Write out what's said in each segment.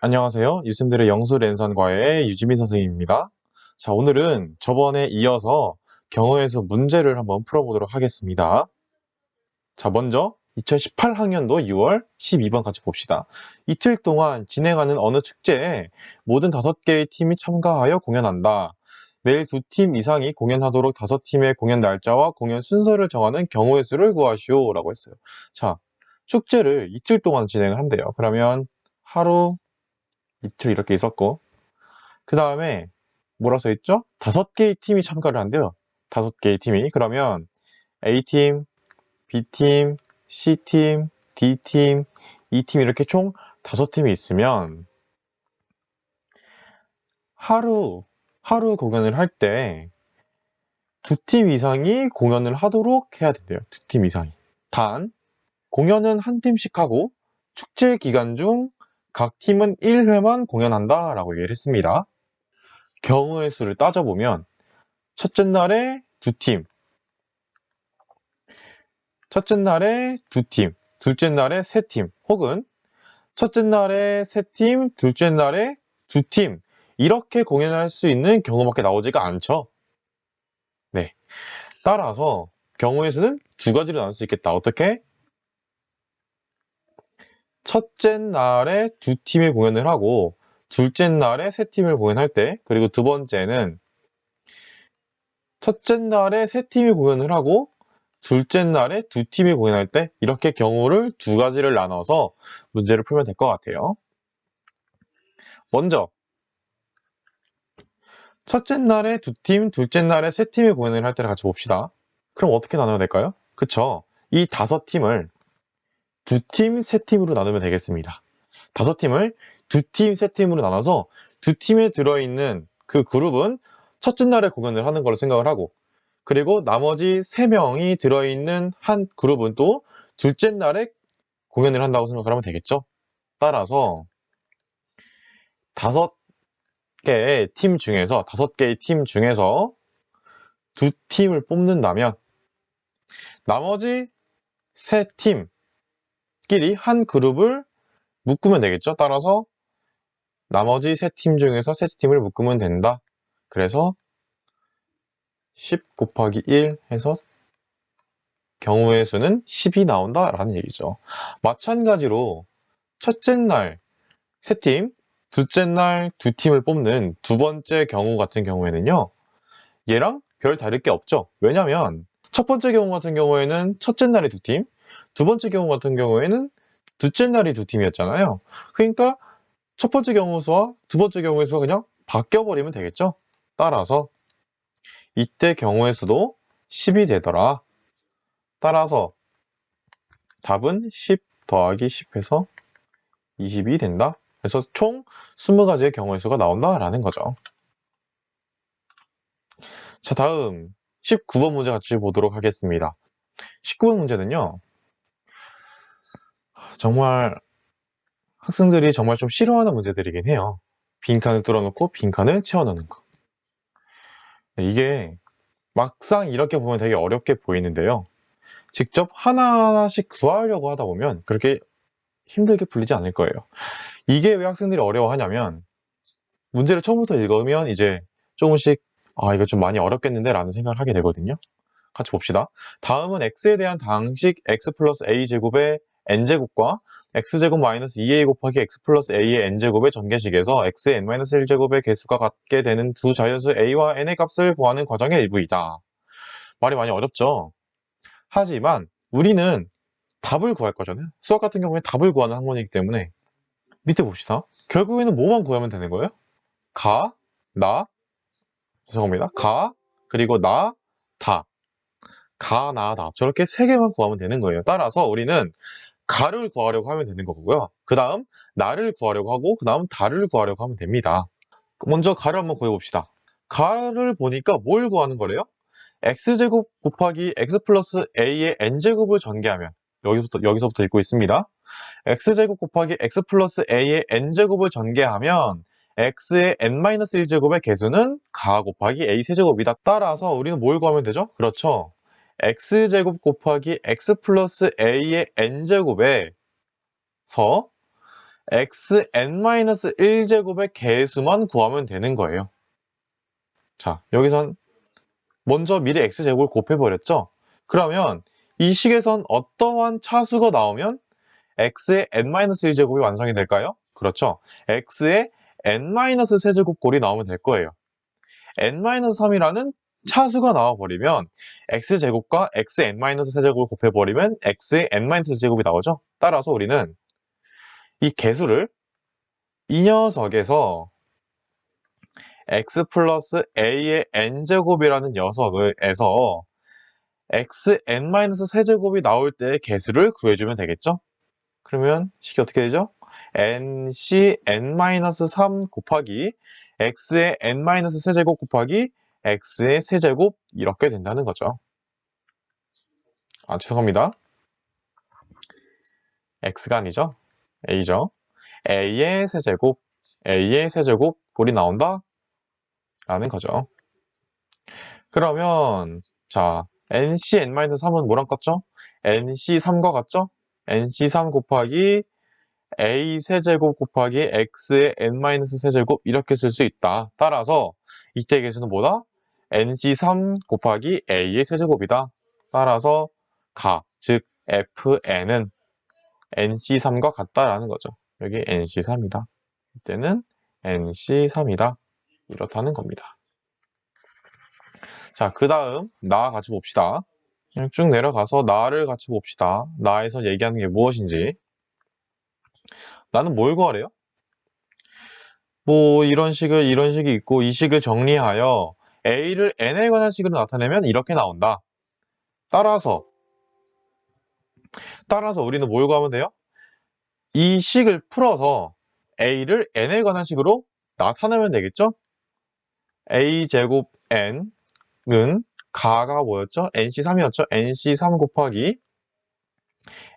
안녕하세요. 유쌤들의 영수 랜선과의 유지민 선생님입니다. 자, 오늘은 저번에 이어서 경우의 수 문제를 한번 풀어보도록 하겠습니다. 자, 먼저 2018학년도 6월 12번 같이 봅시다. 이틀 동안 진행하는 어느 축제에 모든 5개의 팀이 참가하여 공연한다. 매일 2팀 이상이 공연하도록 5팀의 공연 날짜와 공연 순서를 정하는 경우의 수를 구하시오 라고 했어요. 자, 축제를 이틀 동안 진행을 한대요. 그러면 하루, 이틀 이렇게 있었고, 그 다음에 뭐라 써있죠? 5개의 팀이 참가를 한대요. 5개의 팀이. 그러면 A팀, B팀, C팀, D팀, E팀 이렇게 총 5팀이 있으면 하루 공연을 할 때 2팀 이상이 공연을 하도록 해야 된대요. 2팀 이상이. 단, 공연은 한 팀씩 하고 축제 기간 중 각 팀은 1회만 공연한다 라고 얘기를 했습니다. 경우의 수를 따져보면 첫째 날에 2팀, 첫째 날에 2팀, 둘째 날에 3팀, 혹은 첫째 날에 3팀, 둘째 날에 2팀 이렇게 공연을 할 수 있는 경우밖에 나오지가 않죠. 네. 따라서 경우의 수는 두 가지로 나눌 수 있겠다. 어떻게? 첫째 날에 2팀이 공연을 하고 둘째 날에 3팀을 공연할 때, 그리고 두 번째는 첫째 날에 3팀이 공연을 하고 둘째 날에 2팀이 공연할 때, 이렇게 경우를 두 가지를 나눠서 문제를 풀면 될 것 같아요. 먼저 첫째 날에 2팀, 둘째 날에 3팀이 공연을 할 때를 같이 봅시다. 그럼 어떻게 나눠야 될까요? 그쵸? 이 5팀을 2팀, 3팀으로 나누면 되겠습니다. 5팀을 2팀, 3팀으로 나눠서 2팀에 들어있는 그 그룹은 첫째 날에 공연을 하는 걸로 생각을 하고, 그리고 나머지 3명이 들어있는 한 그룹은 또 둘째 날에 공연을 한다고 생각을 하면 되겠죠? 따라서 5개의 팀 중에서 2팀을 뽑는다면 나머지 3팀끼리 한 그룹을 묶으면 되겠죠? 따라서 나머지 3팀 중에서 3팀을 묶으면 된다. 그래서 10 곱하기 1 해서 경우의 수는 10이 나온다 라는 얘기죠. 마찬가지로 첫째 날 3팀, 둘째 날 2팀을 뽑는 두 번째 경우 같은 경우에는요, 얘랑 별 다를 게 없죠. 왜냐면 첫 번째 경우 같은 경우에는 첫째 날이 2팀, 두 번째 경우 같은 경우에는 둘째 날이 2팀이었잖아요. 그러니까 첫 번째 경우 수와 두 번째 경우의 수가 그냥 바뀌어버리면 되겠죠. 따라서 이때 경우의 수도 10이 되더라. 따라서 답은 10 더하기 10 해서 20이 된다. 그래서 총 20가지의 경우의 수가 나온다라는 거죠. 자, 다음 19번 문제 같이 보도록 하겠습니다. 19번 문제는요, 정말 학생들이 정말 좀 싫어하는 문제들이긴 해요. 빈칸을 뚫어놓고 빈칸을 채워넣는 거. 이게 막상 이렇게 보면 되게 어렵게 보이는데요. 직접 하나하나씩 구하려고 하다 보면 그렇게 힘들게 풀리지 않을 거예요. 이게 왜 학생들이 어려워하냐면, 문제를 처음부터 읽으면 이제 조금씩 이거 좀 많이 어렵겠는데 라는 생각을 하게 되거든요. 같이 봅시다. 다음은 x에 대한 당식 x 플러스 a제곱의 n제곱과 x제곱 마이너스 2a 곱하기 x 플러스 a의 n제곱의 전개식에서 x의 n-1제곱의 개수가 같게 되는 두 자연수 a와 n의 값을 구하는 과정의 일부이다. 말이 많이 어렵죠? 하지만 우리는 답을 구할 거잖아요. 수학 같은 경우에 답을 구하는 학문이기 때문에 밑에 봅시다. 결국에는 뭐만 구하면 되는 거예요? 가, 나, 죄송합니다. 가, 그리고 나, 다. 가, 나, 다. 저렇게 3개만 구하면 되는 거예요. 따라서 우리는 가를 구하려고 하면 되는 거고요. 그 다음 나를 구하려고 하고, 그 다음 다를 구하려고 하면 됩니다. 먼저 가를 한번 구해봅시다. 가를 보니까 뭘 구하는 거래요? x제곱 곱하기 x 플러스 a의 n제곱을 전개하면, 여기서부터 읽고 있습니다. x제곱 곱하기 x 플러스 a의 n제곱을 전개하면 x의 n-1제곱의 개수는 가 곱하기 a 세제곱이다. 따라서 우리는 뭘 구하면 되죠? 그렇죠. x제곱 곱하기 x 플러스 a의 n제곱에서 xn-1제곱의 개수만 구하면 되는 거예요. 자, 여기선 먼저 미리 x제곱을 곱해버렸죠? 그러면 이 식에선 어떠한 차수가 나오면 x의 n-1제곱이 완성이 될까요? 그렇죠. x의 n-세제곱꼴이 나오면 될 거예요. n-3이라는 차수가 나와버리면 x제곱과 xn-세제곱을 곱해버리면 x의 n-세제곱이 나오죠. 따라서 우리는 이 개수를 이 녀석에서 x 플러스 a의 n제곱이라는 녀석에서 xn-세제곱이 나올 때의 개수를 구해주면 되겠죠? 그러면 식이 어떻게 되죠? nc n-3 곱하기 x의 n-세제곱 곱하기 x의 세제곱 이렇게 된다는 거죠. 아, 죄송합니다. x가 아니죠? a죠. a의 세제곱 꼴이 나온다? 라는 거죠. 그러면 자, nc n-3은 뭐랑 같죠? nc3과 같죠? nc3 곱하기 a 세제곱 곱하기 x의 n-세제곱 이렇게 쓸 수 있다. 따라서 이때 개수는 뭐다? nc3 곱하기 a의 세제곱이다. 따라서 즉 fn은 nc3과 같다라는 거죠. 여기 nc3이다. 이때는 nc3이다. 이렇다는 겁니다. 자, 그 다음 나 같이 봅시다. 그냥 쭉 내려가서 나를 같이 봅시다. 나에서 얘기하는 게 무엇인지. 나는 뭘 구하래요? 뭐 이런 식이 있고 이 식을 정리하여 a를 n에 관한 식으로 나타내면 이렇게 나온다. 따라서 우리는 뭘 구하면 돼요? 이 식을 풀어서 a를 n에 관한 식으로 나타내면 되겠죠? a제곱 n은 가가 뭐였죠? nc3이었죠? nc3 곱하기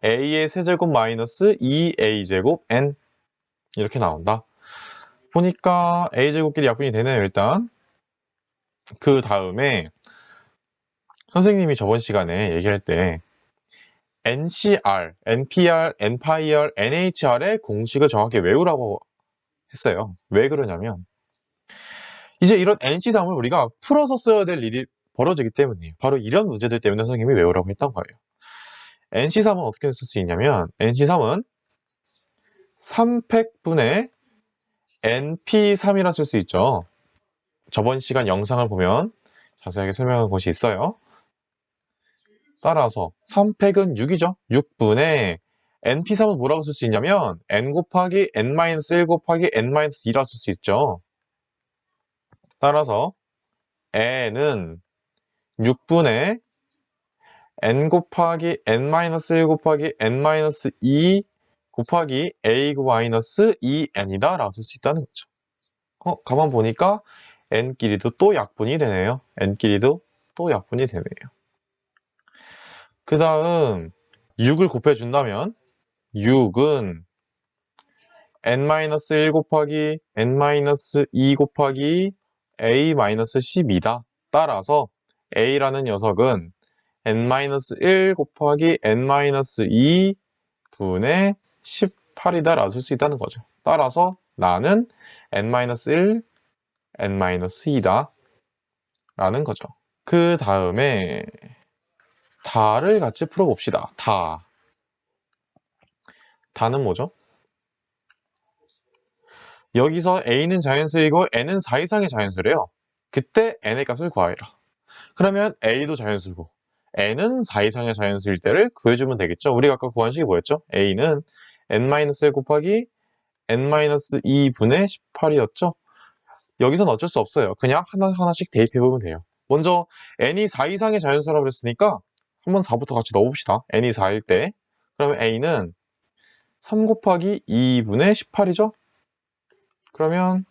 a의 세제곱 마이너스 2a제곱 n 이렇게 나온다. 보니까 a제곱끼리 약분이 되네요. 일단 그 다음에 선생님이 저번 시간에 얘기할 때 NCR, NPR, NPIR, NHR의 공식을 정확히 외우라고 했어요. 왜 그러냐면 이제 이런 NC3을 우리가 풀어서 써야 될 일이 벌어지기 때문이에요. 바로 이런 문제들 때문에 선생님이 외우라고 했던 거예요. NC3은 어떻게 쓸 수 있냐면 NC3은 3팩분의 NP3이라 쓸 수 있죠. 저번 시간 영상을 보면 자세하게 설명한 것이 있어요. 따라서 3팩은 6이죠. 6분의 np3은 뭐라고 쓸 수 있냐면 n 곱하기 n-1 곱하기 n-2라 쓸 수 있죠. 따라서 n은 6분의 n 곱하기 n-1 곱하기 n-2 곱하기 a-2n이다 라고 쓸 수 있다는 거죠. 가만 보니까 n끼리도 또 약분이 되네요. n끼리도 또 약분이 되네요. 그 다음 6을 곱해준다면 6은 n-1 곱하기 n-2 곱하기 a-12다. 따라서 a라는 녀석은 n-1 곱하기 n-2 분의 18이다 라고 쓸 수 있다는 거죠. 따라서 나는 n-1, n-2다 라는 거죠. 그 다음에 다를 같이 풀어봅시다. 다는 뭐죠? 여기서 a는 자연수이고 n은 4 이상의 자연수래요. 그때 n의 값을 구하라. 그러면 a도 자연수고 n은 4 이상의 자연수일 때를 구해주면 되겠죠. 우리가 아까 구한 식이 뭐였죠? a는 n-1 곱하기 n-2분의 18이었죠. 여기선 어쩔 수 없어요. 그냥 하나씩 대입해보면 돼요. 먼저 n이 4 이상의 자연수라고 그랬으니까 한번 4부터 같이 넣어봅시다. n이 4일 때 그러면 a는 3 곱하기 2분의 18이죠. 그러면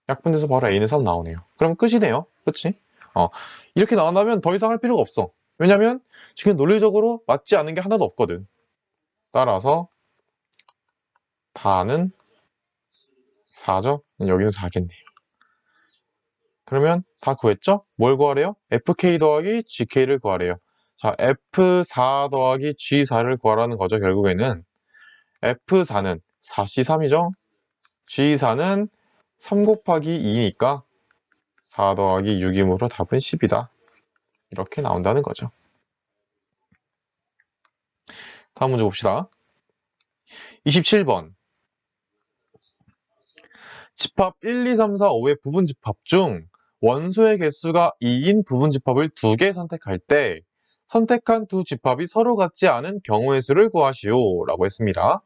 약분돼서 바로 a는 3 나오네요. 그럼 끝이네요. 그치? 이렇게 나온다면 더 이상 할 필요가 없어. 왜냐면 지금 논리적으로 맞지 않는 게 하나도 없거든. 따라서 다는 4죠? 여기는 4겠네요. 그러면 다 구했죠? 뭘 구하래요? fk 더하기 gk를 구하래요. 자, f4 더하기 g4를 구하라는 거죠. 결국에는 F4는 4C3이죠. G4는 3 곱하기 2니까 4 더하기 6이므로 답은 10이다. 이렇게 나온다는 거죠. 다음 문제 봅시다. 27번. 집합 1, 2, 3, 4, 5의 부분집합 중 원소의 개수가 2인 부분집합을 2개 선택할 때 선택한 두 집합이 서로 같지 않은 경우의 수를 구하시오 라고 했습니다.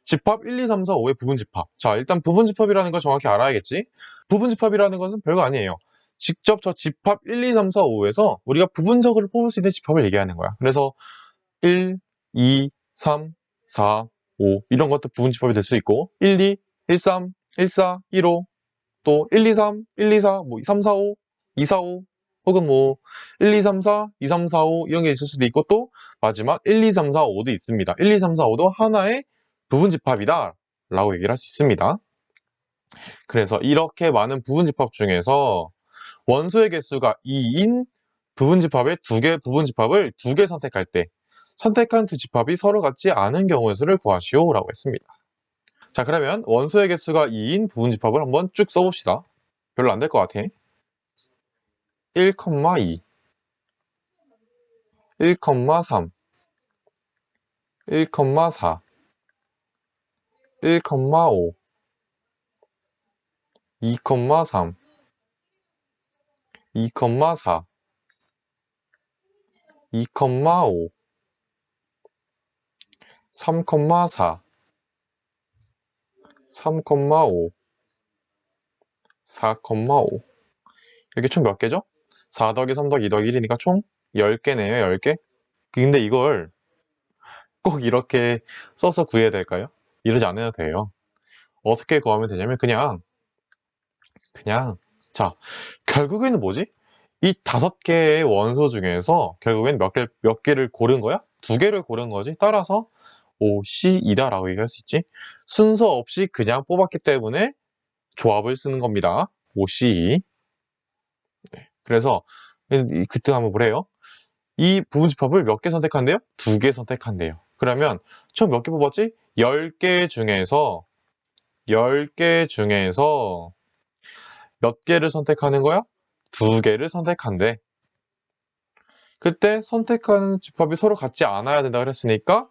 집합 1, 2, 3, 4, 5의 부분집합. 자, 일단 부분집합이라는 걸 정확히 알아야겠지? 부분집합이라는 것은 별거 아니에요. 직접 저 집합 1, 2, 3, 4, 5에서 우리가 부분적으로 뽑을 수 있는 집합을 얘기하는 거야. 그래서 1, 2, 3, 4, 5 이런 것도 부분집합이 될 수 있고 1, 2, 1, 3, 1, 4, 1, 5 또 1, 2, 3, 1, 2, 4, 뭐 3, 4, 5, 2, 4, 5 혹은 뭐 1, 2, 3, 4, 2, 3, 4, 5 이런 게 있을 수도 있고 또 마지막 1, 2, 3, 4, 5도 있습니다. 1, 2, 3, 4, 5도 하나의 부분집합이다 라고 얘기를 할 수 있습니다. 그래서 이렇게 많은 부분집합 중에서 원소의 개수가 2인 부분집합의 2개 부분집합을 2개 선택할 때 선택한 두 집합이 서로 같지 않은 경우의 수를 구하시오 라고 했습니다. 자, 그러면 원소의 개수가 2인 부분집합을 한번 쭉 써봅시다. 별로 안 될 것 같아. 1, 2, 1, 3, 1, 4, 1, 5, 2, 3, 2, 4, 2, 5, 3, 4, 3, 5, 4, 5 이렇게 총 몇 개죠? 4 더하기 3 더하기 2 더하기 1이니까 총 10개네요, 10개. 근데 이걸 꼭 이렇게 써서 구해야 될까요? 이러지 않아도 돼요. 어떻게 구하면 되냐면 그냥 자, 결국에는 뭐지? 이 5개의 원소 중에서 결국엔 몇 개를 고른 거야? 2개를 고른 거지. 따라서 O, C, E다 라고 얘기할 수 있지. 순서 없이 그냥 뽑았기 때문에 조합을 쓰는 겁니다. O, C, E. 네. 그래서 그때 한번 뭐래요? 이 부분집합을 몇 개 선택한대요? 2개 선택한대요. 그러면 총 몇 개 뽑았지? 10개 중에서 몇 개를 선택하는 거야? 2개를 선택한대. 그때 선택하는 집합이 서로 같지 않아야 된다 그랬으니까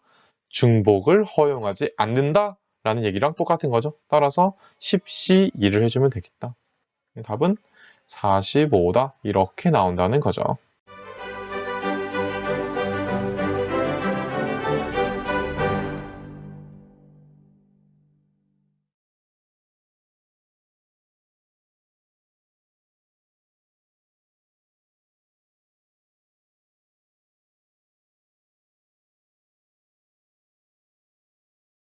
중복을 허용하지 않는다 라는 얘기랑 똑같은 거죠. 따라서 10C2를 해주면 되겠다. 답은 45다 이렇게 나온다는 거죠.